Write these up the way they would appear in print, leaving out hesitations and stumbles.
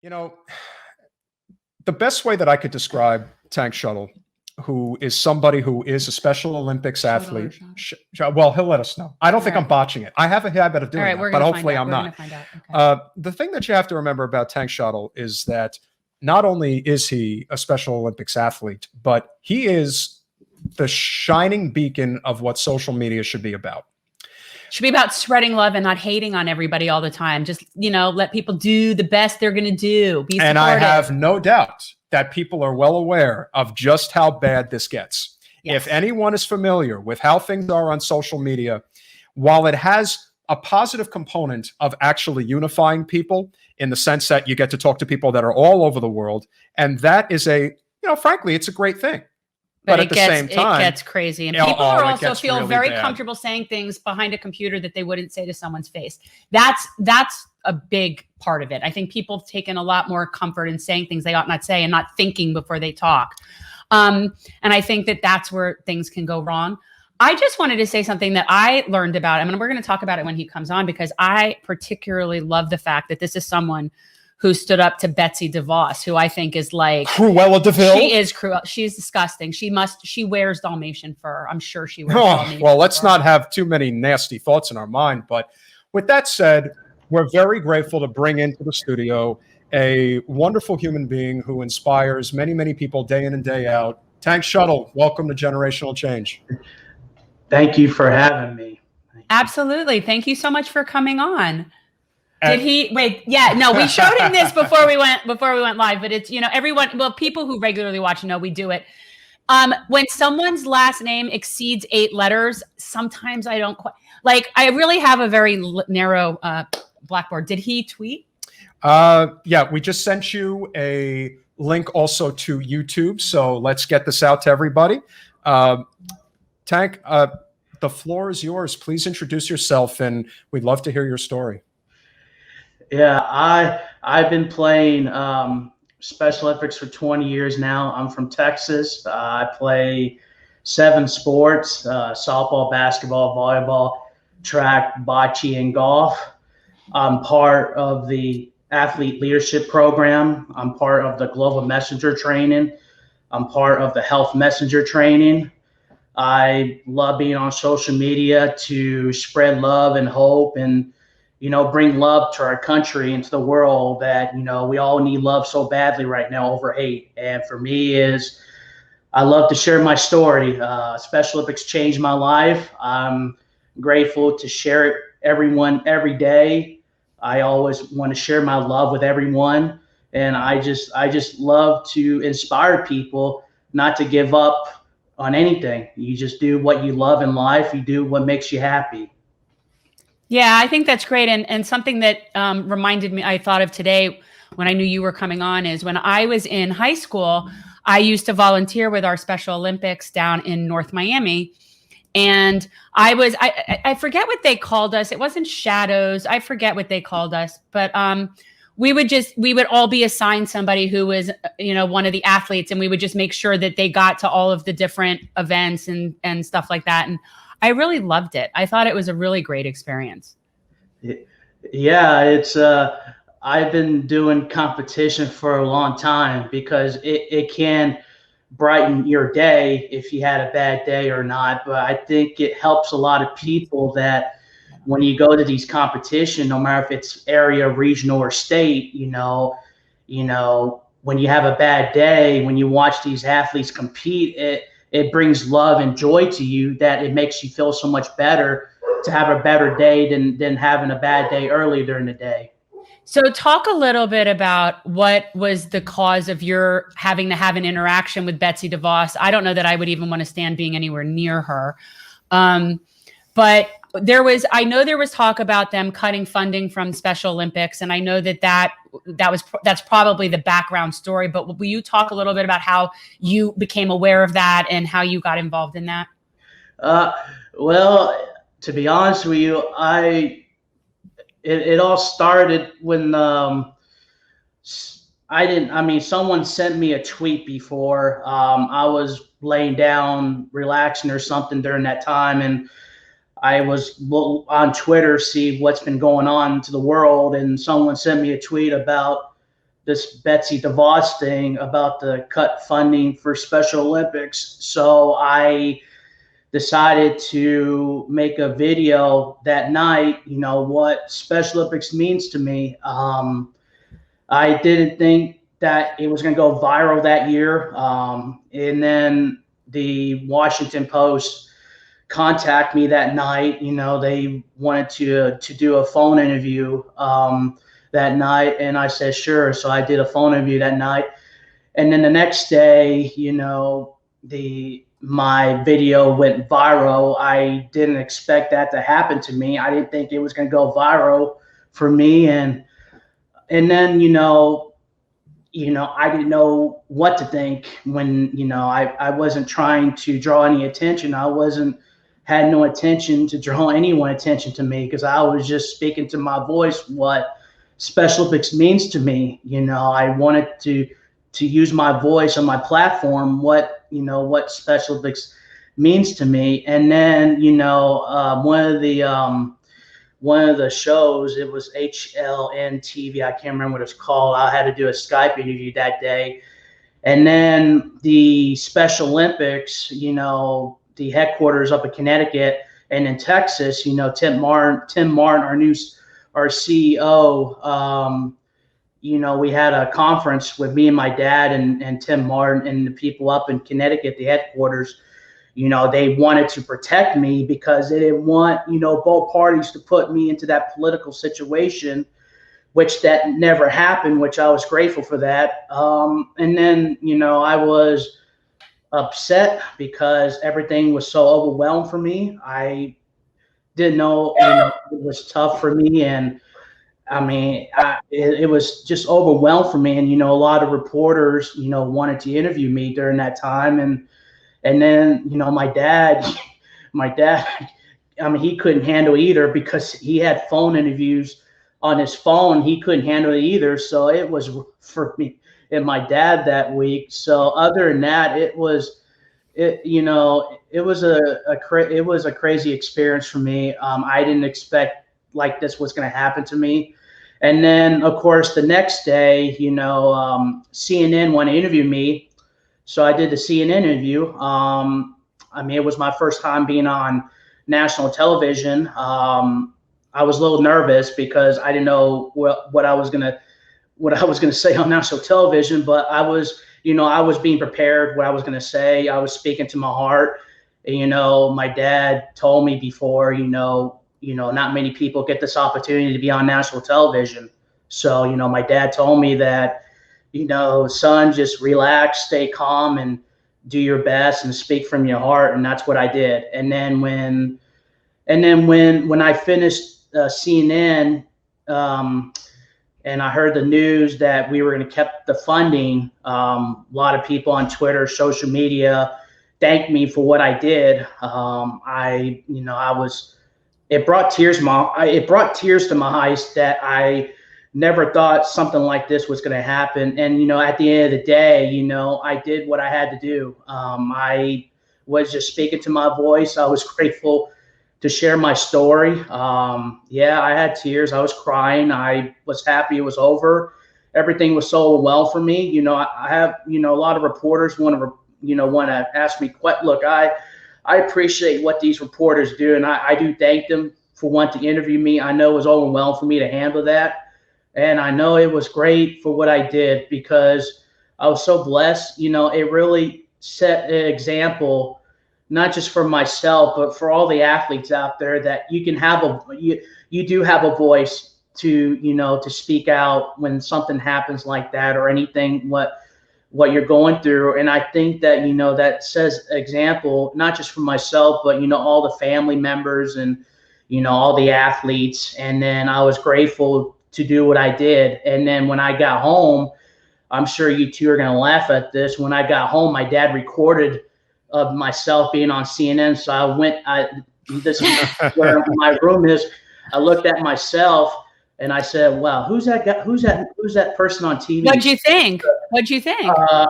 You know, the best way that I could describe Tank Schottle, who is somebody who is a Special Olympics athlete. Well, he'll let us know. I don't think I'm botching it. I have a habit of doing that, but hopefully I'm not. Okay. The thing that you have to remember about Tank Schottle is that not only is he a Special Olympics athlete, but he is the shining beacon of what social media should be about. Should be about spreading love and not hating on everybody all the time. Just, let people do the best they're going to do. Be supportive. And I have no doubt that people are well aware of just how bad this gets. Yes. If anyone is familiar with how things are on social media, while it has a positive component of actually unifying people in the sense that you get to talk to people that are all over the world, and that is frankly, it's a great thing. But at the same time, it gets crazy. And people are also feel really very comfortable saying things behind a computer that they wouldn't say to someone's face. That's a big part of it. I think people have taken a lot more comfort in saying things they ought not say and not thinking before they talk. And I think that that's where things can go wrong. I just wanted to say something that I learned about him, and we're going to talk about it when he comes on, because I particularly love the fact that this is someone who stood up to Betsy DeVos, who I think is like Cruella de Vil. She is cruel. She's disgusting. She wears Dalmatian fur. I'm sure she wears Dalmatian well, let's not have too many nasty thoughts in our mind. But with that said, we're very grateful to bring into the studio a wonderful human being who inspires many, many people day in and day out. Tank Schottle, welcome to Generational Change. Thank you for having me. Absolutely. Thank you so much for coming on. Did he wait? Yeah, no, we showed him this before we went live, but it's, people who regularly watch know we do it. When someone's last name exceeds 8 letters, sometimes I don't quite I really have a very narrow blackboard. Did he tweet? Yeah, we just sent you a link also to YouTube. So let's get this out to everybody. Tank, the floor is yours. Please introduce yourself, and we'd love to hear your story. Yeah, I've been playing Special Olympics for 20 years now. I'm from Texas. I play 7 sports: softball, basketball, volleyball, track, bocce, and golf. I'm part of the athlete leadership program. I'm part of the global messenger training. I'm part of the health messenger training. I love being on social media to spread love and hope and bring love to our country and to the world that, we all need love so badly right now over hate. And for me I love to share my story. Special Olympics changed my life. I'm grateful to share it everyone every day. I always want to share my love with everyone. And I just love to inspire people not to give up on anything. You just do what you love in life. You do what makes you happy. Yeah, I think that's great. And something that reminded me, I thought of today when I knew you were coming on, is when I was in high school, I used to volunteer with our Special Olympics down in North Miami. And I forget what they called us. It wasn't shadows. I forget what they called us. But we would all be assigned somebody who was, one of the athletes. And we would just make sure that they got to all of the different events and stuff like that. And I really loved it. I thought it was a really great experience. Yeah, it's I've been doing competition for a long time because it can brighten your day if you had a bad day or not. But I think it helps a lot of people that when you go to these competitions, no matter if it's area, regional, or state, when you have a bad day, when you watch these athletes compete, it brings love and joy to you, that it makes you feel so much better to have a better day than having a bad day early during the day. So talk a little bit about what was the cause of your having to have an interaction with Betsy DeVos. I don't know that I would even want to stand being anywhere near her. But I know there was talk about them cutting funding from Special Olympics. And I know that's probably the background story, but will you talk a little bit about how you became aware of that and how you got involved in that? Well, to be honest with you, it all started when someone sent me a tweet before. I was laying down, relaxing or something during that time, and I was on Twitter, see what's been going on to the world, and someone sent me a tweet about this Betsy DeVos thing about the cut funding for Special Olympics. So I decided to make a video that night, what Special Olympics means to me. I didn't think that it was going to go viral that year. And then the Washington Post contact me that night. They wanted to do a phone interview that night, and I said sure. So I did a phone interview that night, and then the next day, my video went viral. I didn't expect that to happen to me. I didn't think it was going to go viral for me, and then I didn't know what to think when I wasn't trying to draw any attention. Had no intention to draw anyone attention to me, because I was just speaking to my voice what Special Olympics means to me. I wanted to use my voice on my platform, what Special Olympics means to me. And then one of the shows, it was HLN TV, I can't remember what it's called. I had to do a Skype interview that day. And then the Special Olympics, the headquarters up in Connecticut and in Texas, Tim Martin, our CEO, we had a conference with me and my dad and Tim Martin and the people up in Connecticut, the headquarters. They wanted to protect me because they didn't want, both parties to put me into that political situation, which that never happened, which I was grateful for that. And then, I was upset because everything was so overwhelmed for me. I didn't know, it was tough for me. And I mean, it was just overwhelmed for me. And, a lot of reporters, wanted to interview me during that time. And then, my dad, I mean, he couldn't handle either because he had phone interviews on his phone. He couldn't handle it either. So it was for me and my dad that week. So other than that, it was a crazy experience for me. I didn't expect like this was going to happen to me. And then, of course, the next day, CNN wanted to interview me. So I did the CNN interview. It was my first time being on national television. I was a little nervous because I didn't know what I was gonna say on national television, but I was being prepared what I was gonna say. I was speaking to my heart. My dad told me before, not many people get this opportunity to be on national television. So, my dad told me that, son, just relax, stay calm, and do your best and speak from your heart. And that's what I did. And then when I finished CNN, and I heard the news that we were going to keep the funding, a lot of people on Twitter, social media, thanked me for what I did. It brought tears to my eyes that I never thought something like this was going to happen. And, at the end of the day, I did what I had to do. I was just speaking to my voice. I was grateful to share my story. I had tears. I was crying. I was happy it was over. Everything was so well for me. I have, a lot of reporters want to ask me, look, I appreciate what these reporters do, and I do thank them for wanting to interview me. I know it was overwhelming for me to handle that, and I know it was great for what I did because I was so blessed. It really set an example, not just for myself, but for all the athletes out there, that you can have you do have a voice to to speak out when something happens like that or anything what you're going through. And I think that, that says example, not just for myself, but, all the family members and, all the athletes. And then I was grateful to do what I did. And then when I got home, I'm sure you two are going to laugh at this. When I got home, my dad recorded of myself being on CNN. So this is where my room is. I looked at myself and I said, wow, who's that guy? Who's that person on TV? What'd you think?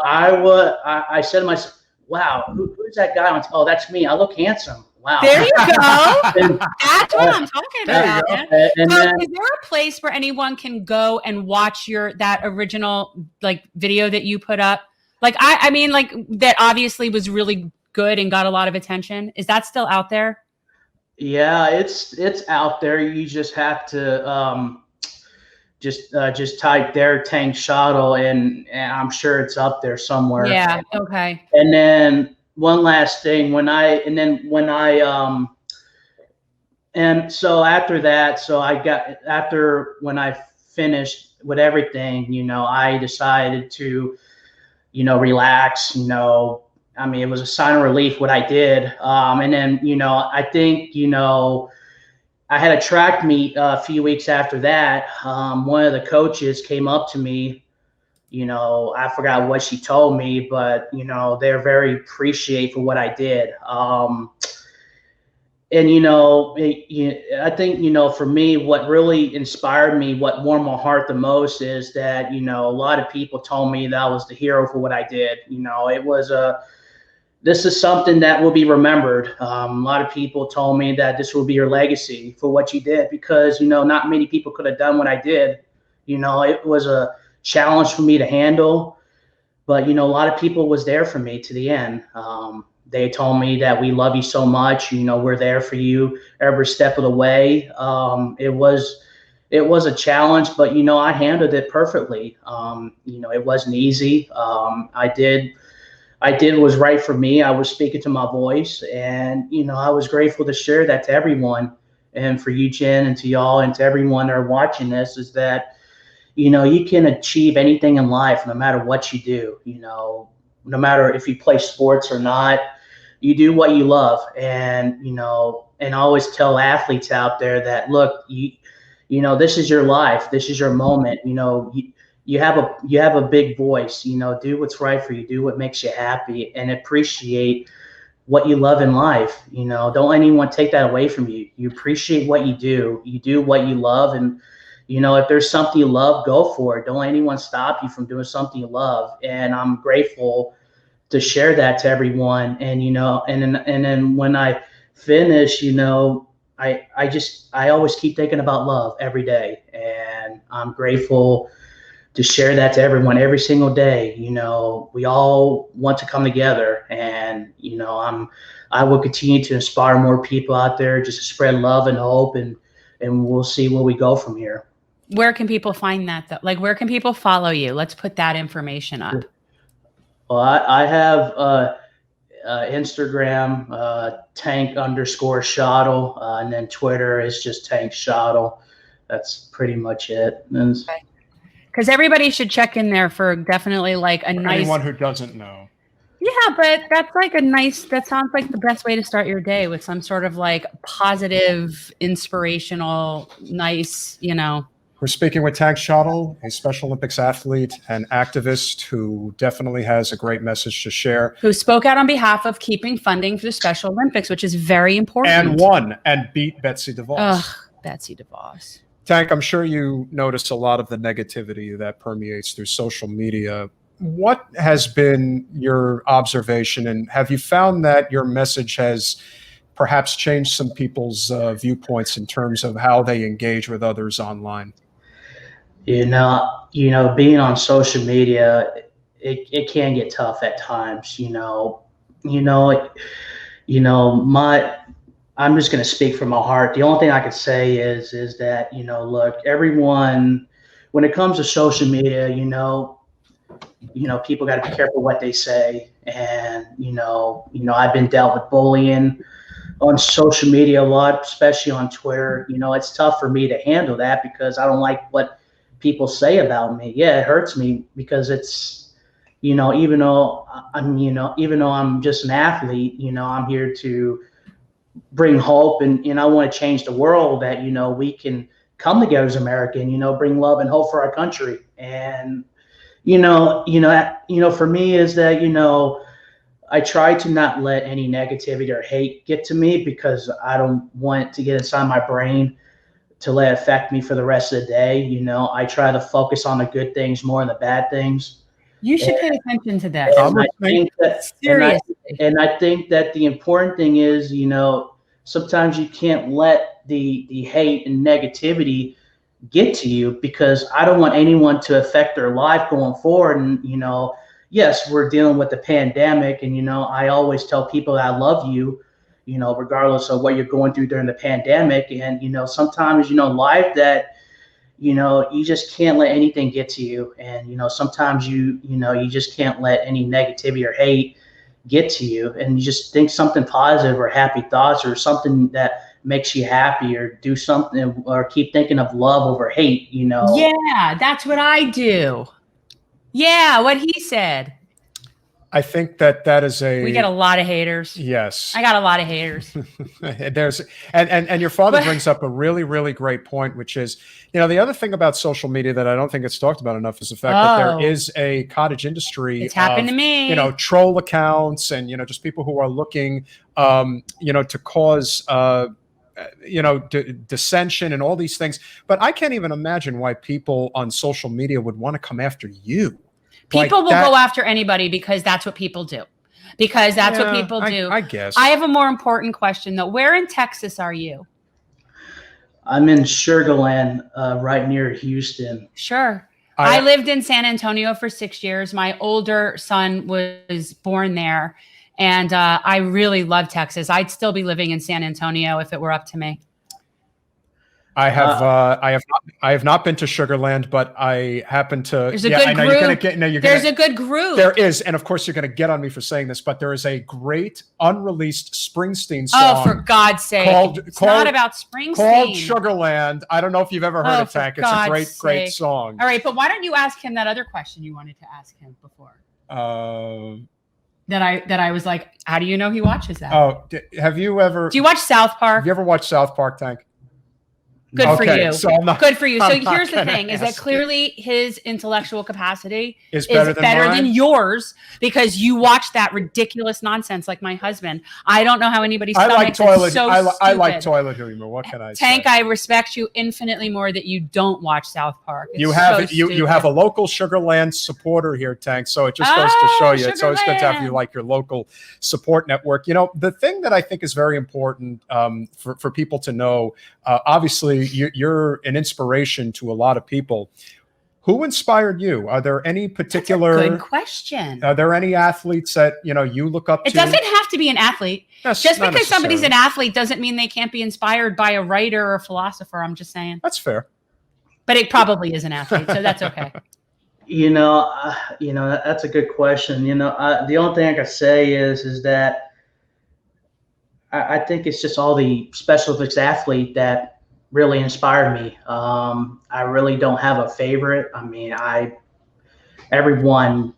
I said to myself, wow, who's that guy on? Oh, that's me. I look handsome. wow. There you go. And, That's what I'm talking about. you Man. and So then, is there a place where anyone can go and watch that original like video that you put up? Like I mean, like that obviously was really good and got a lot of attention. Is that still out there? yeah, it's out there. You just have to just type there Tank Schottle, and I'm sure it's up there somewhere. Yeah. Okay. And then one last thing, and so after that, when I finished with everything, I decided to, relax, I mean, it was a sign of relief what I did. And then, I think, I had a track meet a few weeks after that. One of the coaches came up to me, I forgot what she told me, but, they're very appreciative for what I did. And, I think, for me, what really inspired me, what warmed my heart the most is that, a lot of people told me that I was the hero for what I did. This is something that will be remembered. A lot of people told me that this will be your legacy for what you did, because, not many people could have done what I did. It was a challenge for me to handle, but, a lot of people was there for me to the end. They told me that we love you so much. We're there for you every step of the way. It was a challenge, but, I handled it perfectly. It wasn't easy. I did what was right for me. I was speaking to my voice, and, I was grateful to share that to everyone, and for you, Jen, and to y'all, and to everyone that are watching this, is that, you can achieve anything in life, no matter what you do, no matter if you play sports or not, you do what you love. And, and I always tell athletes out there that, look, this is your life. This is your moment. You have a big voice, do what's right for you, do what makes you happy, and appreciate what you love in life. Don't let anyone take that away from you. You appreciate what you do what you love. And, if there's something you love, go for it. Don't let anyone stop you from doing something you love. And I'm grateful to share that to everyone. And, and then when I finish, I always keep thinking about love every day. And I'm grateful to share that to everyone every single day. We all want to come together, and, I will continue to inspire more people out there just to spread love and hope, and we'll see where we go from here. Where can people find that though? Like, where can people follow you? Let's put that information up. Well, I have Instagram, Tank_Schottle, and then Twitter is just Tank Schottle. That's pretty much it. Because everybody should check in there for definitely like a nice. Anyone who doesn't know. Yeah, but that's like that sounds like the best way to start your day, with some sort of like positive, inspirational, nice, We're speaking with Tank Schottle, a Special Olympics athlete and activist who definitely has a great message to share. Who spoke out on behalf of keeping funding for the Special Olympics, which is very important. And won and beat Betsy DeVos. Ugh, Betsy DeVos. Tank, I'm sure you notice a lot of the negativity that permeates through social media. What has been your observation, and have you found that your message has perhaps changed some people's viewpoints in terms of how they engage with others online? Being on social media, it can get tough at times. I'm just going to speak from my heart. The only thing I could say is that, look, everyone, when it comes to social media, people got to be careful what they say. And, I've been dealt with bullying on social media a lot, especially on Twitter. It's tough for me to handle that because I don't like what people say about me. Yeah, it hurts me because it's, even though I'm just an athlete, I'm here to bring hope, and I want to change the world, that, we can come together as American, bring love and hope for our country. And, for me is that, I try to not let any negativity or hate get to me, because I don't want it to get inside my brain to let it affect me for the rest of the day. I try to focus on the good things more than the bad things. You should pay attention to that. And I think that, Seriously. and I think that the important thing is, sometimes you can't let the hate and negativity get to you, because I don't want anyone to affect their life going forward. And, yes, we're dealing with the pandemic, and, I always tell people that I love you, regardless of what you're going through during the pandemic. And, sometimes, life that, you just can't let anything get to you. And, sometimes you just can't let any negativity or hate get to you, and you just think something positive or happy thoughts or something that makes you happy, or do something, or keep thinking of love over hate. Yeah, that's what I do. Yeah, what he said. I think that is We get a lot of haters. yes. I got a lot of haters. There's and your father brings up a really, really great point, which is, the other thing about social media that I don't think it's talked about enough is the fact that there is a cottage industry. It's happened to me. Troll accounts and just people who are looking to cause dissension and all these things. But I can't even imagine why people on social media would want to come after you. People will go after anybody because that's what people do. Because that's what people do. I guess. I have a more important question, though. Where in Texas are you? I'm in Sugar Land, right near Houston. Sure. I lived in San Antonio for 6 years. My older son was born there, and I really love Texas. I'd still be living in San Antonio if it were up to me. I have not been to Sugar Land, but I happen to. There's a good group. There's a good group. There is, and of course you're going to get on me for saying this, but there is a great unreleased Springsteen song. Oh, for God's sake! It's not about Springsteen. Called Sugar Land. I don't know if you've ever heard it, Tank. It's a great song. All right, but why don't you ask him that other question you wanted to ask him before? That I was like, how do you know he watches that? Oh, have you ever? Do you watch South Park? Have you ever watched South Park, Tank? Good for you. So good for you. So here's the thing: is that clearly his intellectual capacity is better than yours, because you watch that ridiculous nonsense like my husband. I don't know how anybody's I like toilet. So I like toilet humor. What can I say? Tank, I respect you infinitely more that you don't watch South Park. You have a local Sugar Land supporter here, Tank. So it just goes to show you it's always good to have you like your local support network. The thing that I think is very important for people to know, obviously. You're an inspiration to a lot of people. Who inspired you? Are there any particular? That's a good question. Are there any athletes that you look up to? It doesn't have to be an athlete. Just because somebody's an athlete doesn't mean they can't be inspired by a writer or a philosopher. I'm just saying. That's fair. But it probably is an athlete, so that's okay. That's a good question. The only thing I can say is that I think it's just all the Special Olympics athlete that really inspired me. I really don't have a favorite. I mean, everyone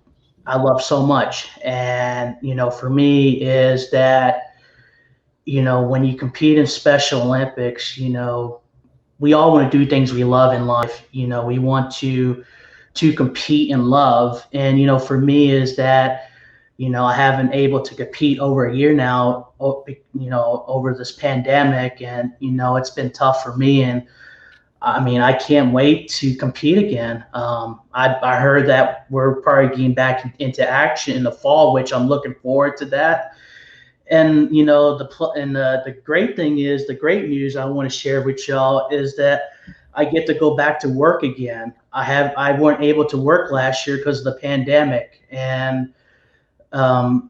I love so much. And, for me is that, when you compete in Special Olympics, we all want to do things we love in life. We want to compete in love. And, for me is that, I haven't been able to compete over a year now, over this pandemic, and, it's been tough for me. And I mean, I can't wait to compete again. I heard that we're probably getting back into action in the fall, which I'm looking forward to that. And, the great thing is, the great news I want to share with y'all is that I get to go back to work again. I weren't able to work last year because of the pandemic. And I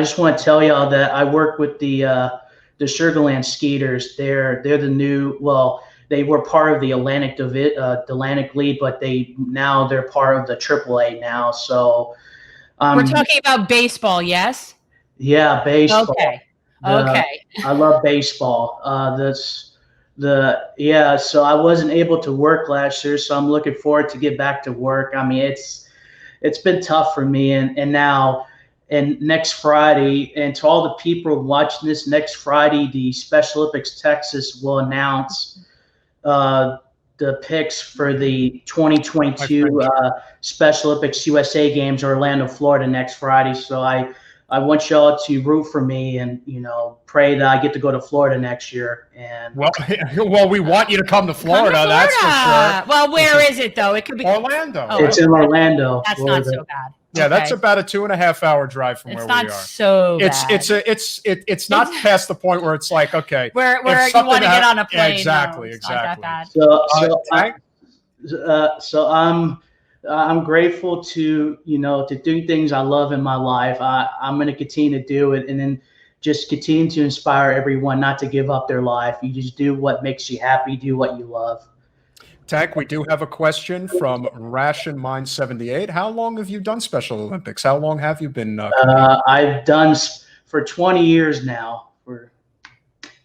just want to tell y'all that I work with the Sugar Land Skeeters. They're the new, they were part of the Atlantic League, but they're part of the AAA now. So we're talking about baseball, yes? Yeah, baseball. Okay. I love baseball. So I wasn't able to work last year, so I'm looking forward to get back to work. I mean, it's been tough for me, and now, and next Friday, and to all the people watching this, next Friday, the Special Olympics Texas will announce the picks for the 2022 Special Olympics USA Games, Orlando, Florida, next Friday. So I want y'all to root for me and, pray that I get to go to Florida next year. And well, we want you to come to Florida. That's for sure. Well, where is it though? It could be Orlando. It's in Orlando. That's Florida. Not so bad. Yeah, that's Okay. about a 2.5-hour drive from It's where not we are. so bad. It's not past the point where it's like, okay, where if you something want to get on a yeah, plane. exactly, No, it's not that exactly. bad. So I'm grateful to to do things I love in my life. I'm going to continue to do it, and then just continue to inspire everyone not to give up their life. You just do what makes you happy. Do what you love. Tank, we do have a question from Ration Mind 78. How long have you done Special Olympics? How long have you been competing? I've done for 20 years now.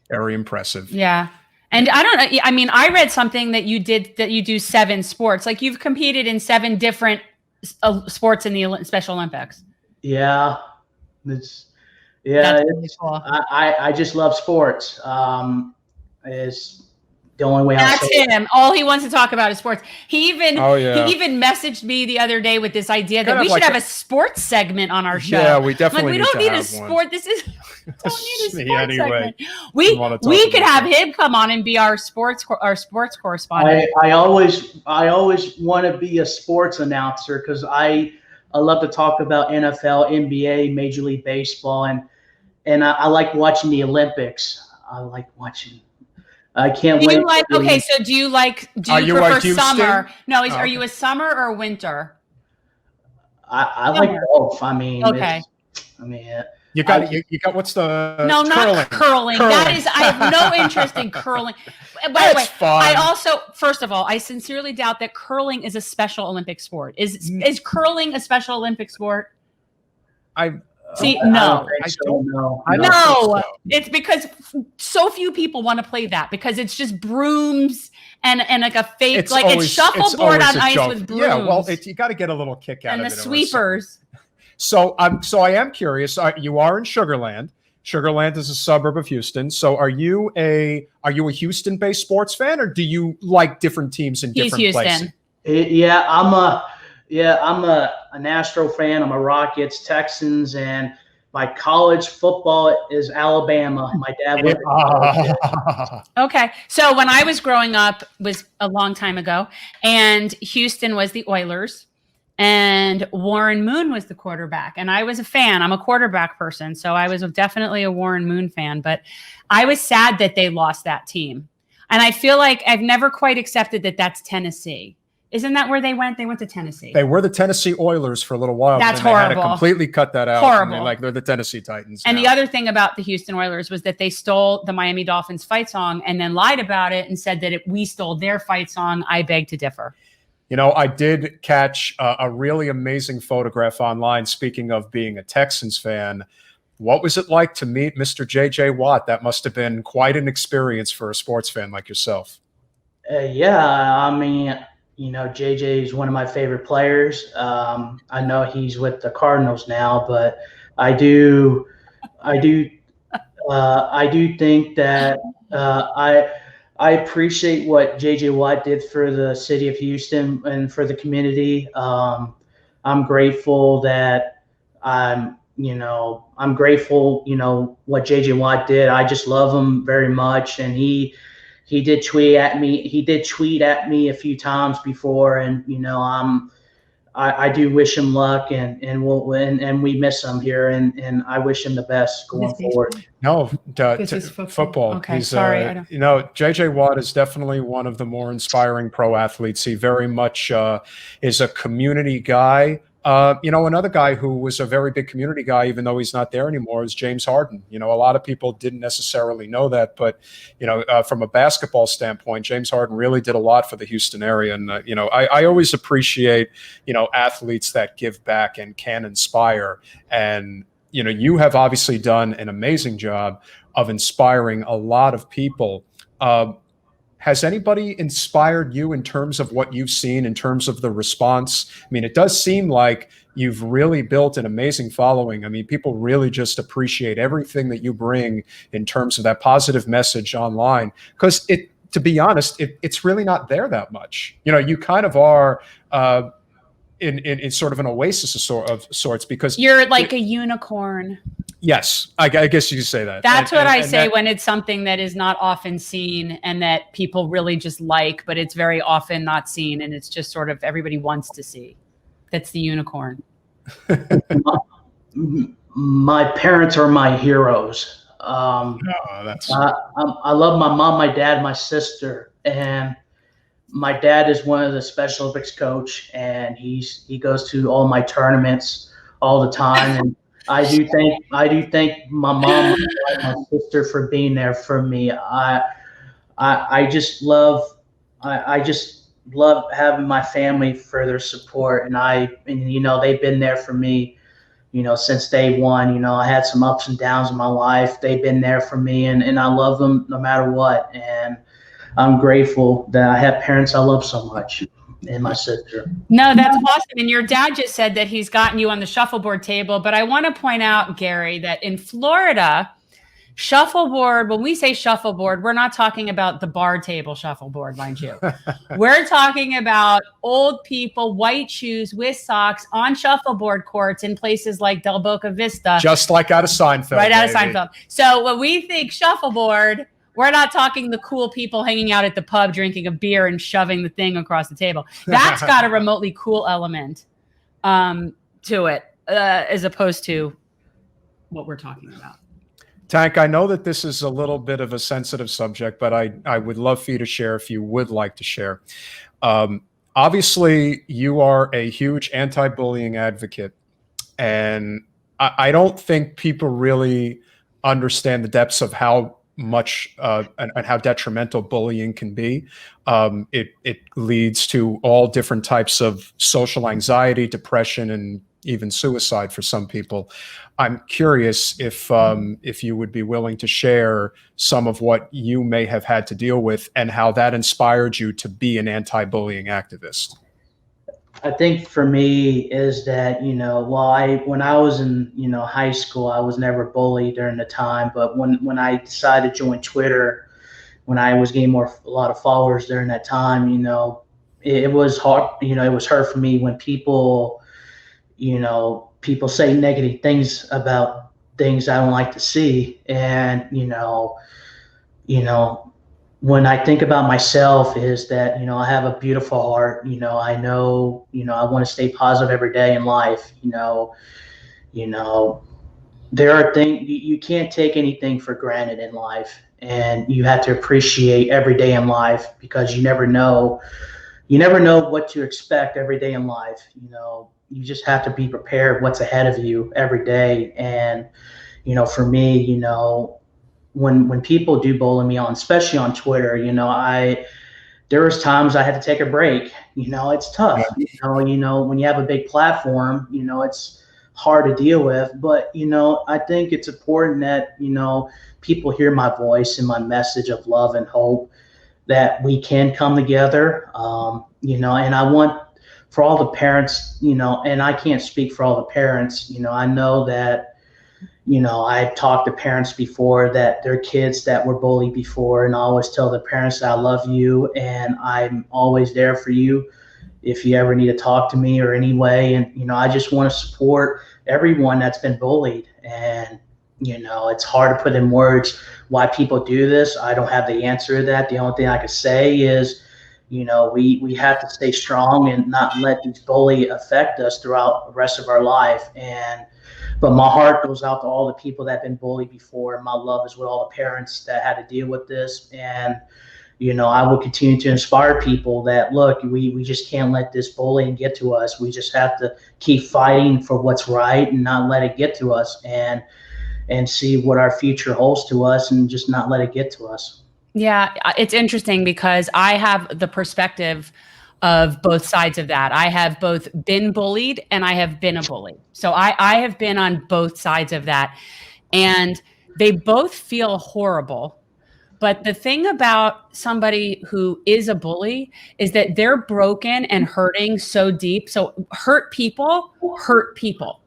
Very impressive. Yeah. And I don't know. I mean, I read something that you do 7 sports. Like you've competed in 7 different sports in the Special Olympics. Yeah, That's really cool. I just love sports. Is the only way. That's him. All he wants to talk about is sports. He even messaged me the other day with this idea that we should have a sports segment on our show. Yeah, we definitely we don't need a sport. This is don't need a sports segment. We could have him come on and be our sports correspondent. I always want to be a sports announcer because I love to talk about NFL, NBA, Major League Baseball, and I like watching the Olympics. I like watching. I can't wait. So do you prefer summer? No, are you a summer or a winter? I like both. I mean, okay. You got what's the no, not curling. That is, I have no interest in curling. By the way, fun. I also, first of all, I sincerely doubt that curling is a Special Olympic sport. Is curling a Special Olympic sport? No. It's because so few people want to play that because it's just brooms and like a fake, it's shuffleboard on ice with brooms. Yeah, well, you got to get a little kick out of it. And the sweepers. So I am curious. You are in Sugar Land. Sugar Land is a suburb of Houston. So are you a Houston-based sports fan, or do you like different teams in different places? Yeah, I'm an Astro fan. I'm a Rockets, Texans, and my college football is Alabama. My dad went to college. Okay. So when I was growing up was a long time ago, and Houston was the Oilers, and Warren Moon was the quarterback. And I was a fan. I'm a quarterback person, so I was definitely a Warren Moon fan. But I was sad that they lost that team. And I feel like I've never quite accepted that that's Tennessee. Isn't that where they went? They went to Tennessee. They were the Tennessee Oilers for a little while. That's horrible. They had to completely cut that out. Horrible. They're the Tennessee Titans. And the other thing about the Houston Oilers was that they stole the Miami Dolphins fight song and then lied about it and said that we stole their fight song. I beg to differ. I did catch a really amazing photograph online. Speaking of being a Texans fan, what was it like to meet Mr. J.J. Watt? That must have been quite an experience for a sports fan like yourself. Yeah, I mean, JJ is one of my favorite players. I know he's with the Cardinals now, but I do think that I appreciate what JJ Watt did for the city of Houston and for the community. I'm grateful that I'm grateful, what JJ Watt did. I just love him very much, and he did tweet at me. He did tweet at me a few times before, and I do wish him luck, and we'll win, and we miss him here, and I wish him the best going forward. No, this is football. Okay, he's, sorry. JJ Watt is definitely one of the more inspiring pro athletes. He very much is a community guy. Another guy who was a very big community guy, even though he's not there anymore, is James Harden. A lot of people didn't necessarily know that, but, from a basketball standpoint, James Harden really did a lot for the Houston area. And, I always appreciate, athletes that give back and can inspire. And, you have obviously done an amazing job of inspiring a lot of people. Has anybody inspired you in terms of what you've seen, in terms of the response? I mean, it does seem like you've really built an amazing following. I mean, people really just appreciate everything that you bring in terms of that positive message online. Because to be honest, it's really not there that much. You kind of are in sort of an oasis of sorts, because you're like a unicorn. Yes, I guess you could say that. That's what I say when it's something that is not often seen and that people really just like, but it's very often not seen, and it's just sort of everybody wants to see. That's the unicorn. My parents are my heroes. That's I love my mom, my dad, my sister, and my dad is one of the Special Olympics coach, and he goes to all my tournaments all the time. And I do thank my mom, my sister for being there for me. I just love I just love having my family for their support, and they've been there for me, since day one. I had some ups and downs in my life. They've been there for me, and I love them no matter what. And I'm grateful that I have parents I love so much, and my sister. No, that's awesome. And your dad just said that he's gotten you on the shuffleboard table. But I want to point out, Gary, that in Florida, shuffleboard, when we say shuffleboard, we're not talking about the bar table shuffleboard, mind you. We're talking about old people, white shoes with socks on shuffleboard courts in places like Del Boca Vista. just like out of Seinfeld. Right out of baby. Seinfeld. So when we think shuffleboard, we're not talking the cool people hanging out at the pub drinking a beer and shoving the thing across the table. That's got a remotely cool element to it, as opposed to what we're talking about. Tank, I know that this is a little bit of a sensitive subject, but I would love for you to share if you would like to share. Obviously, you are a huge anti-bullying advocate, and I don't think people really understand the depths of how much and how detrimental bullying can be. It leads to all different types of social anxiety, depression, and even suicide for some people. I'm curious if you would be willing to share some of what you may have had to deal with and how that inspired you to be an anti-bullying activist. I think for me is that, when I was in, high school, I was never bullied during the time. But when I decided to join Twitter, when I was getting a lot of followers during that time, it was hard. It was hard for me when people say negative things about things I don't like to see. And, when I think about myself is that, I have a beautiful heart. I know, I want to stay positive every day in life. There are things you can't take anything for granted in life, and you have to appreciate every day in life, because you never know what to expect every day in life. You just have to be prepared what's ahead of you every day. And, for me, when people do bully me especially on Twitter, there was times I had to take a break. It's tough. When you have a big platform, it's hard to deal with. But, I think it's important that, people hear my voice and my message of love and hope, that we can come together. And I want for all the parents, and I can't speak for all the parents, I know that, I've talked to parents before that their kids that were bullied before, and I always tell the parents that I love you and I'm always there for you if you ever need to talk to me or any way. And, I just want to support everyone that's been bullied. And, it's hard to put in words why people do this. I don't have the answer to that. The only thing I could say is, we have to stay strong and not let these bullies affect us throughout the rest of our life. But my heart goes out to all the people that have been bullied before. And my love is with all the parents that had to deal with this. And, I will continue to inspire people that, look, we just can't let this bullying get to us. We just have to keep fighting for what's right and not let it get to us, and see what our future holds to us, and just not let it get to us. Yeah, it's interesting because I have the perspective of both sides of that. I have both been bullied and I have been a bully. So I have been on both sides of that. And they both feel horrible. But the thing about somebody who is a bully is that they're broken and hurting so deep. So hurt people hurt people.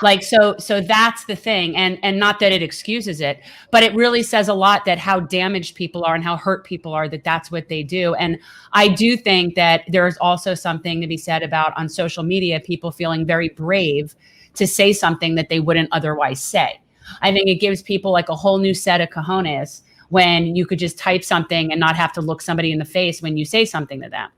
Like, so that's the thing. And not that it excuses it, but it really says a lot that how damaged people are and how hurt people are, that's what they do. And I do think that there is also something to be said about on social media, people feeling very brave to say something that they wouldn't otherwise say. I think it gives people like a whole new set of cojones when you could just type something and not have to look somebody in the face when you say something to them.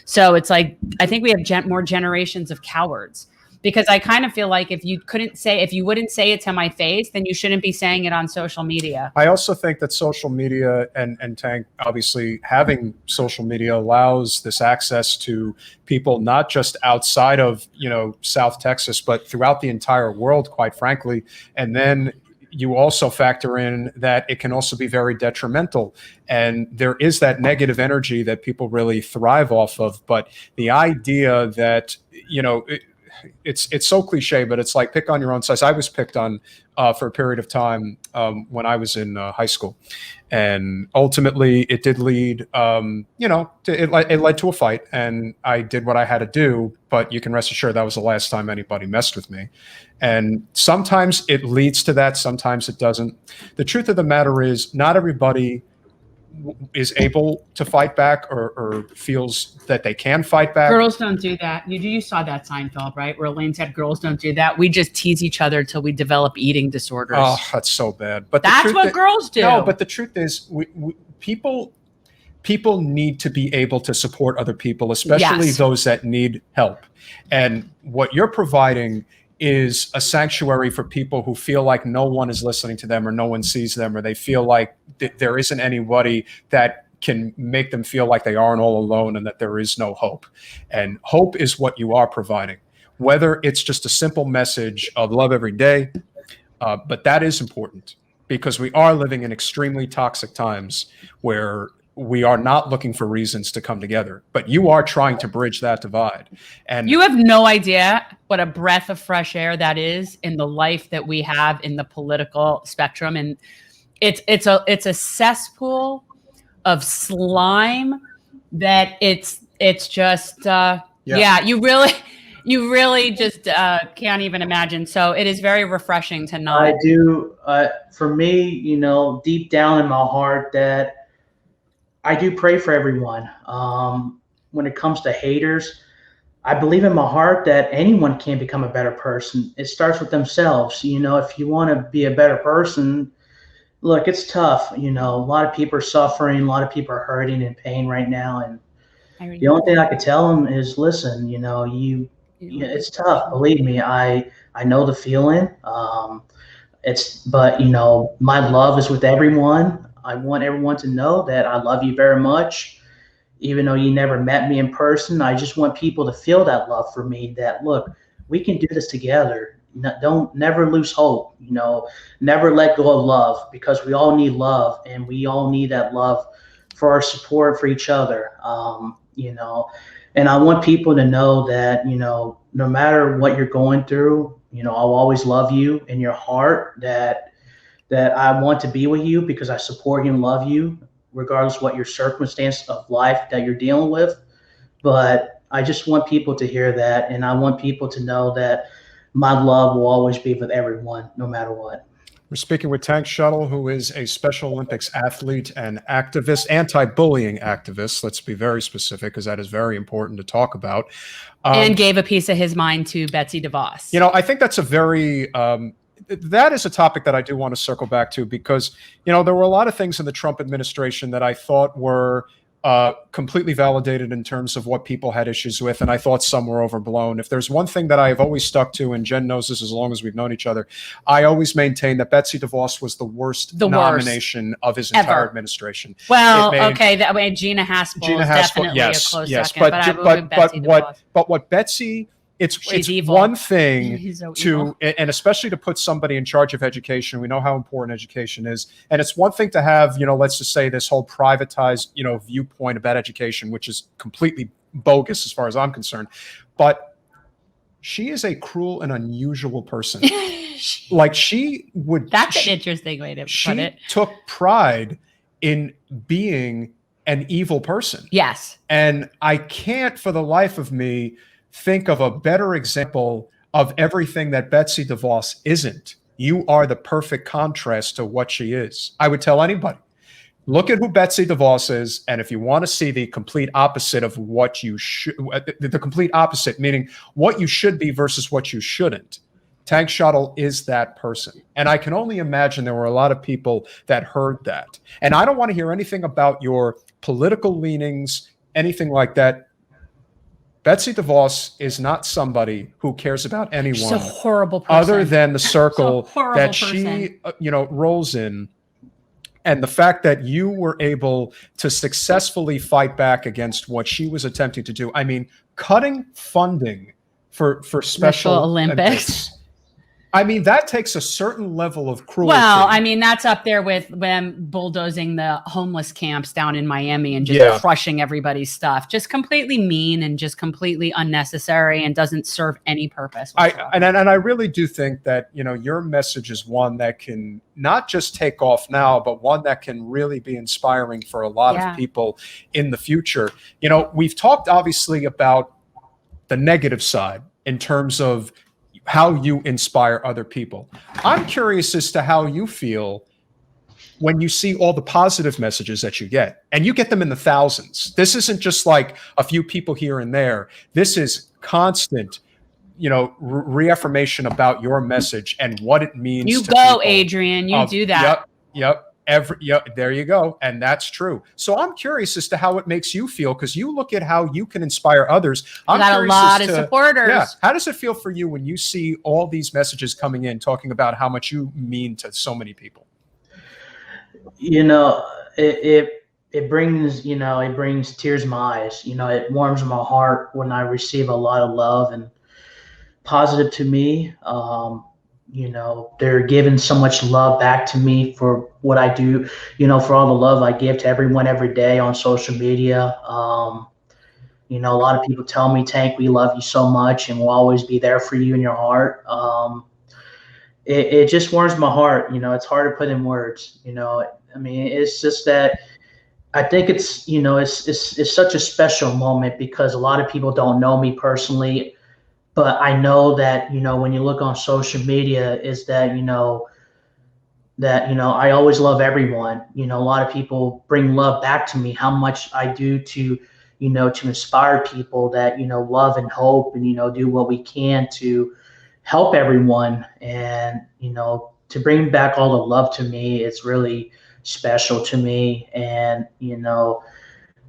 So it's like, I think we have more generations of cowards, because I kind of feel like if you wouldn't say it to my face, then you shouldn't be saying it on social media. I also think that social media and Tank, obviously having social media allows this access to people, not just outside of, South Texas, but throughout the entire world, quite frankly. And then you also factor in that it can also be very detrimental. And there is that negative energy that people really thrive off of. But the idea that, it's so cliche, but it's like pick on your own size. I was picked on for a period of time when I was in high school. And ultimately it did lead, it led to a fight, and I did what I had to do, but you can rest assured that was the last time anybody messed with me. And sometimes it leads to that, sometimes it doesn't. The truth of the matter is not everybody is able to fight back or feels that they can fight back. Girls don't do that. You saw that Seinfeld, right? Where Elaine said girls don't do that. We just tease each other till we develop eating disorders. Oh, that's so bad. But that's what girls do. No, but the truth is people need to be able to support other people, especially those that need help. And what you're providing is a sanctuary for people who feel like no one is listening to them or no one sees them, or they feel like there isn't anybody that can make them feel like they aren't all alone and that there is no hope. And hope is what you are providing, whether it's just a simple message of love every day. But that is important because we are living in extremely toxic times where we are not looking for reasons to come together, but you are trying to bridge that divide. And you have no idea what a breath of fresh air that is in the life that we have in the political spectrum. And it's a cesspool of slime that it's just, you really just can't even imagine. So it is very refreshing to know. I do, for me, deep down in my heart that I do pray for everyone. When it comes to haters, I believe in my heart that anyone can become a better person. It starts with themselves. If you want to be a better person, look, it's tough. A lot of people are suffering. A lot of people are hurting and pain right now. And the only thing I could tell them is, listen, it's tough. Believe me, I know the feeling. But my love is with everyone. I want everyone to know that I love you very much, even though you never met me in person. I just want people to feel that love for me, that, look, we can do this together. Never lose hope, never let go of love, because we all need love, and we all need that love for our support for each other. And I want people to know that, no matter what you're going through, I'll always love you in your heart, that I want to be with you because I support you and love you, regardless of what your circumstance of life that you're dealing with. But I just want people to hear that, and I want people to know that my love will always be with everyone, no matter what. We're speaking with Tank Schottle, who is a Special Olympics athlete and activist, anti-bullying activist. Let's be very specific, because that is very important to talk about. And gave a piece of his mind to Betsy DeVos. I think that's a very... that is a topic that I do want to circle back to, because, there were a lot of things in the Trump administration that I thought were completely validated in terms of what people had issues with, and I thought some were overblown. If there's one thing that I have always stuck to, and Jen knows this as long as we've known each other, I always maintain that Betsy DeVos was the worst nomination of his entire administration. Well, that way Gina Haspel is definitely a close second, but what Betsy... It's one thing and especially to put somebody in charge of education. We know how important education is. And it's one thing to have, let's just say this whole privatized, viewpoint about education, which is completely bogus as far as I'm concerned. But she is a cruel and unusual person. That's an interesting way to put it. She took pride in being an evil person. Yes. And I can't for the life of me think of a better example of everything that Betsy DeVos isn't. You are the perfect contrast to what she is. I would tell anybody, look at who Betsy DeVos is, and if you want to see the complete opposite of what you should, the complete opposite, meaning what you should be versus what you shouldn't, Tank Schottle is that person. And I can only imagine there were a lot of people that heard that. And I don't want to hear anything about your political leanings, anything like that. Betsy DeVos is not somebody who cares about anyone She's a horrible person. other than the circle She's a horrible that person. she, rolls in. And the fact that you were able to successfully fight back against what she was attempting to do. I mean, cutting funding for Special Olympics. I mean, that takes a certain level of cruelty. Well, I mean, that's up there with them bulldozing the homeless camps down in Miami and just crushing everybody's stuff. Just completely mean and just completely unnecessary and doesn't serve any purpose. And I really do think that, your message is one that can not just take off now, but one that can really be inspiring for a lot of people in the future. We've talked obviously about the negative side in terms of how you inspire other people. I'm curious as to how you feel when you see all the positive messages that you get, and you get them in the thousands. This isn't just like a few people here and there. This is constant, reaffirmation about your message and what it means. You to go, people. Adrian. You do that. Yep. There you go. And that's true. So I'm curious as to how it makes you feel, because you look at how you can inspire others. I got a lot of supporters. Yeah. How does it feel for you when you see all these messages coming in talking about how much you mean to so many people? It brings tears to my eyes. It warms my heart when I receive a lot of love and positive to me. They're giving so much love back to me for what I do, for all the love I give to everyone every day on social media. A lot of people tell me, Tank, we love you so much and we'll always be there for you in your heart. It just warms my heart. It's hard to put in words. It's just that I think it's such a special moment because a lot of people don't know me personally. But I know that, when you look on social media is that, I always love everyone. A lot of people bring love back to me, how much I do to inspire people that, love and hope and, do what we can to help everyone. And, to bring back all the love to me, it's really special to me. And,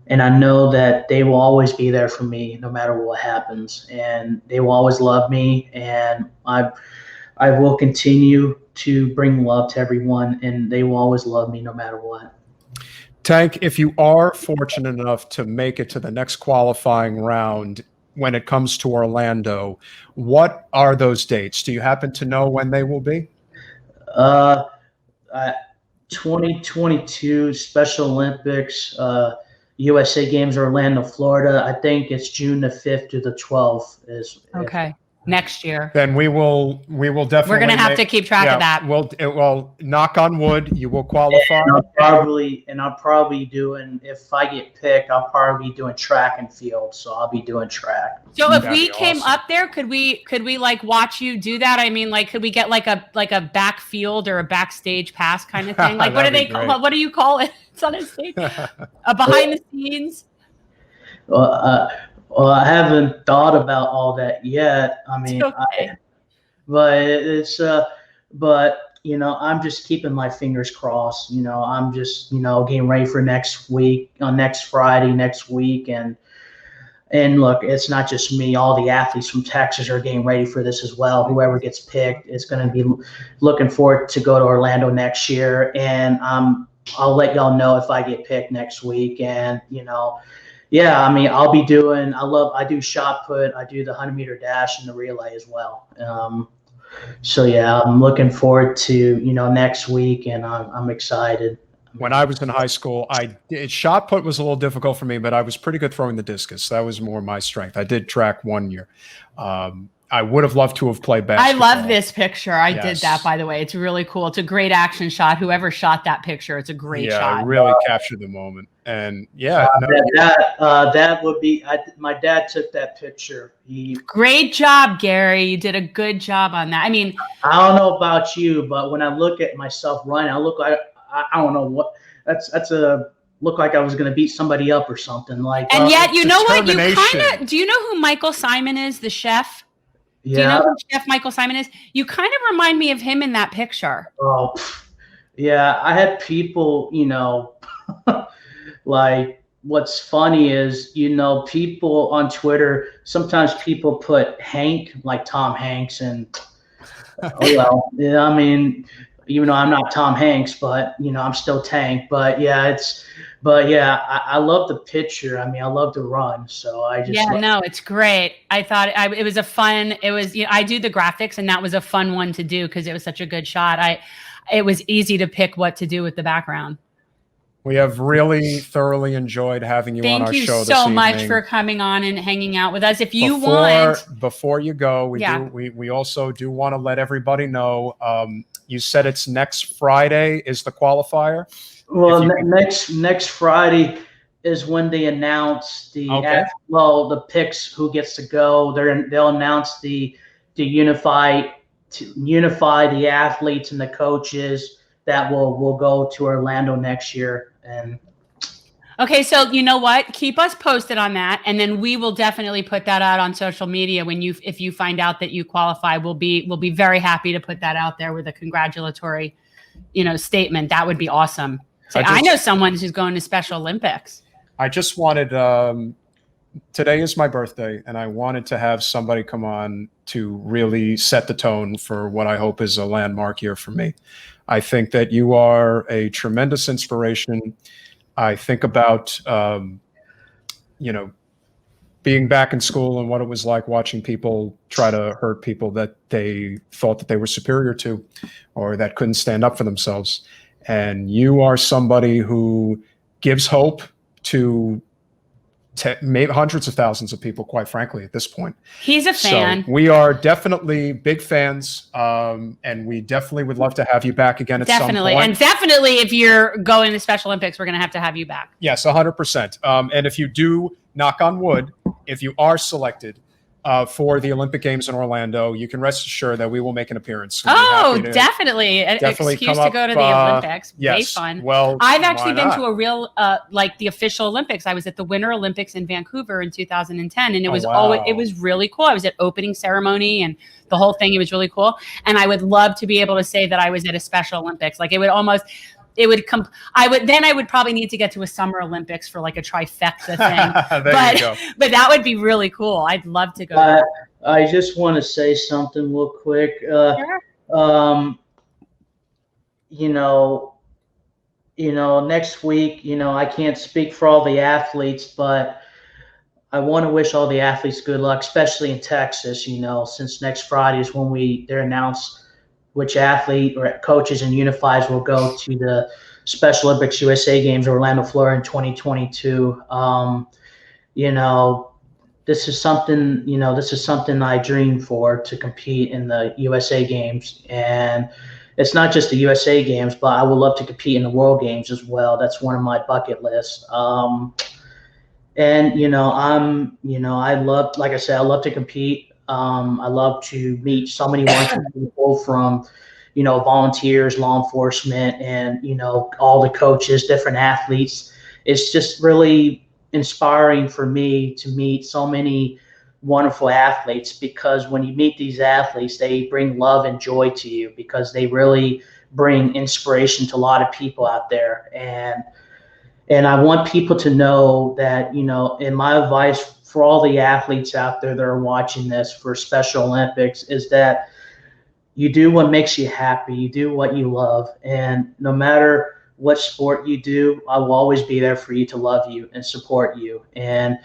and I know that they will always be there for me no matter what happens, and they will always love me. And I will continue to bring love to everyone, and they will always love me no matter what. Tank, if you are fortunate enough to make it to the next qualifying round when it comes to Orlando, what are those dates? Do you happen to know when they will be? 2022 Special Olympics, USA Games, Orlando, Florida. I think it's June the 5th to the 12th. Okay. Next year. Then we will definitely. We're going to have to keep track of that. Well, knock on wood, you will qualify. And I'll probably doing, if I get picked, I'll probably be doing track and field. So I'll be doing track. So if we came up there, could we like watch you do that? I mean, like, could we get like a backfield or a backstage pass kind of thing? Like, what do they call? What do you call it? It's on a stage. A behind the scenes. Well, I haven't thought about all that yet. I mean, but I'm just keeping my fingers crossed. I'm just, getting ready for next week, next Friday, next week. And look, it's not just me. All the athletes from Texas are getting ready for this as well. Whoever gets picked is going to be looking forward to go to Orlando next year. And I'll let y'all know if I get picked next week. And, yeah, I mean, I'll be doing, I do shot put, I do the 100-meter dash and the relay as well. So yeah, I'm looking forward to, next week, and I'm excited. When I was in high school, shot put was a little difficult for me, but I was pretty good throwing the discus. That was more my strength. I did track one year. I would have loved to have played basketball. I love this picture. I did that, by the way. It's really cool. It's a great action shot. Whoever shot that picture, it's a great shot. Yeah, really captured the moment. And that would be. My dad took that picture. Great job, Gary. You did a good job on that. I mean, I don't know about you, but when I look at myself running, I look like I don't know what. That's a look like I was going to beat somebody up or something like. And yet, you know what? You kind of do. You know who Michael Simon is, the chef? Yeah. Do you know who Chef Michael Simon is? You kind of remind me of him in that picture. Oh, yeah. I had people, like what's funny is, people on Twitter, sometimes people put Hank, like Tom Hanks, and yeah, I mean, even though I'm not Tom Hanks, but I'm still Tank. But yeah, I love the picture. I mean, I love to run, so I just no, it's great. I thought it was a fun. It was I do the graphics, and that was a fun one to do because it was such a good shot. It was easy to pick what to do with the background. We have really thoroughly enjoyed having you on our show this evening. Thank you so much for coming on and hanging out with us. If you want, before you go, we also do want to let everybody know. You said it's next Friday is the qualifier. Well, next Friday is when they announce the picks, who gets to go. They'll announce to unify the athletes and the coaches that will go to Orlando next year. And okay, so you know what? Keep us posted on that, and then we will definitely put that out on social media if you find out that you qualify. We'll be very happy to put that out there with a congratulatory, statement. That would be awesome. So I know someone who's going to Special Olympics. I just wanted today is my birthday, and I wanted to have somebody come on to really set the tone for what I hope is a landmark year for me. I think that you are a tremendous inspiration. I think about, being back in school and what it was like watching people try to hurt people that they thought that they were superior to, or that couldn't stand up for themselves. And you are somebody who gives hope to maybe hundreds of thousands of people, quite frankly, at this point. He's a fan. So we are definitely big fans, and we definitely would love to have you back again at some point. And definitely if you're going to Special Olympics, we're going to have you back. Yes, 100%. And if you do, knock on wood, if you are selected for the Olympic Games in Orlando, you can rest assured that we will make an appearance. Oh, definitely. An excuse to go to the Olympics. Yes. Way fun. Well, I've actually been to a real, the official Olympics. I was at the Winter Olympics in Vancouver in 2010, and it was it was really cool. I was at opening ceremony and the whole thing. It was really cool. And I would love to be able to say that I was at a Special Olympics. Like I would probably need to get to a Summer Olympics for like a trifecta thing. But that would be really cool. I'd love to go. I just want to say something real quick. Sure. Next week, I can't speak for all the athletes, but I want to wish all the athletes good luck, especially in Texas, since next Friday is when they're announced which athlete or coaches and unifies will go to the Special Olympics USA Games Orlando, Florida in 2022. This is something I dream for, to compete in the USA Games. And it's not just the USA Games, but I would love to compete in the World Games as well. That's one of my bucket lists. I love, like I said, I love to compete. I love to meet so many wonderful people, from, volunteers, law enforcement, and, all the coaches, different athletes. It's just really inspiring for me to meet so many wonderful athletes, because when you meet these athletes, they bring love and joy to you, because they really bring inspiration to a lot of people out there. And I want people to know that, in my advice for all the athletes out there that are watching this for Special Olympics, is that you do what makes you happy. You do what you love. And no matter what sport you do, I will always be there for you, to love you and support you. And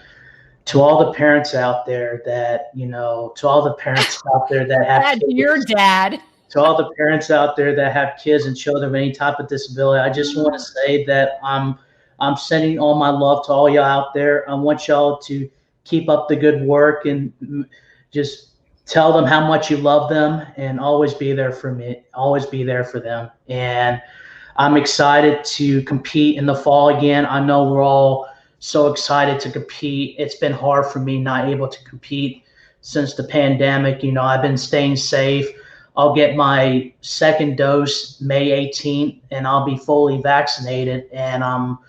to all the parents out there that, to all the parents out there that have kids, your dad. To all the parents out there that have kids and children with any type of disability, I just want to say that I'm sending all my love to all y'all out there. I want y'all to keep up the good work, and just tell them how much you love them, and always be there for me, always be there for them. And I'm excited to compete in the fall again. I know we're all so excited to compete. It's been hard for me not able to compete since the pandemic. I've been staying safe. I'll get my second dose May 18th, and I'll be fully vaccinated, and I'll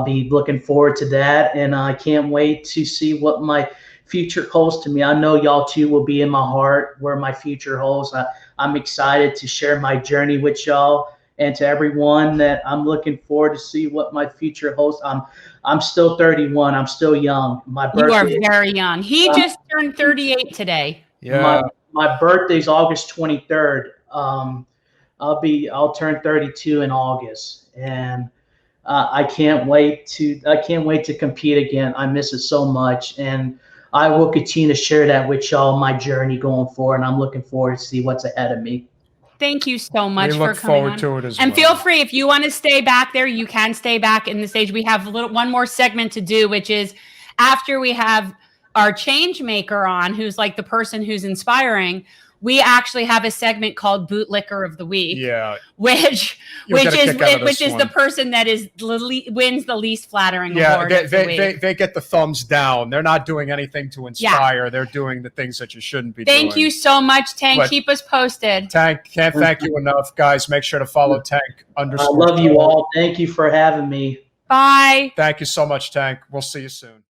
be looking forward to that. And I can't wait to see what my future holds to me. I know y'all too will be in my heart where my future holds. I'm excited to share my journey with y'all, And to everyone that I'm looking forward to see what my future holds. I'm still 31. I'm still young. My You are birthday. very young. He just turned 38 today. Yeah. My birthday's August 23rd. I'll turn 32 in August, and I can't wait to compete again. I miss it so much, and I will continue to share that with y'all, my journey going forward. And I'm looking forward to see what's ahead of me. Thank you so much We for look coming forward on. to it as And well. feel free, if you want to stay back there, you can stay back in the stage. We have one more segment to do, which is after we have our change maker on, who's like the person who's inspiring, we actually have a segment called Bootlicker of the Week. Yeah. Which You'll is get a kick out of this the one. person that wins the least flattering award of the week. They get the thumbs down. They're not doing anything to inspire. They're doing the things that you shouldn't be doing. Thank you so much, Tank. But keep us posted. Tank, can't thank you enough, guys. Make sure to follow Tank _ I love you all. Thank you for having me. Bye. Thank you so much, Tank. We'll see you soon.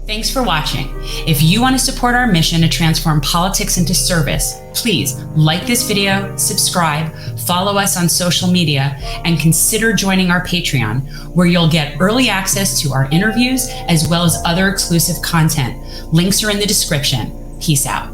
Thanks for watching. If you want to support our mission to transform politics into service, please like this video, subscribe, follow us on social media, and consider joining our Patreon, where you'll get early access to our interviews as well as other exclusive content. Links are in the description. Peace out.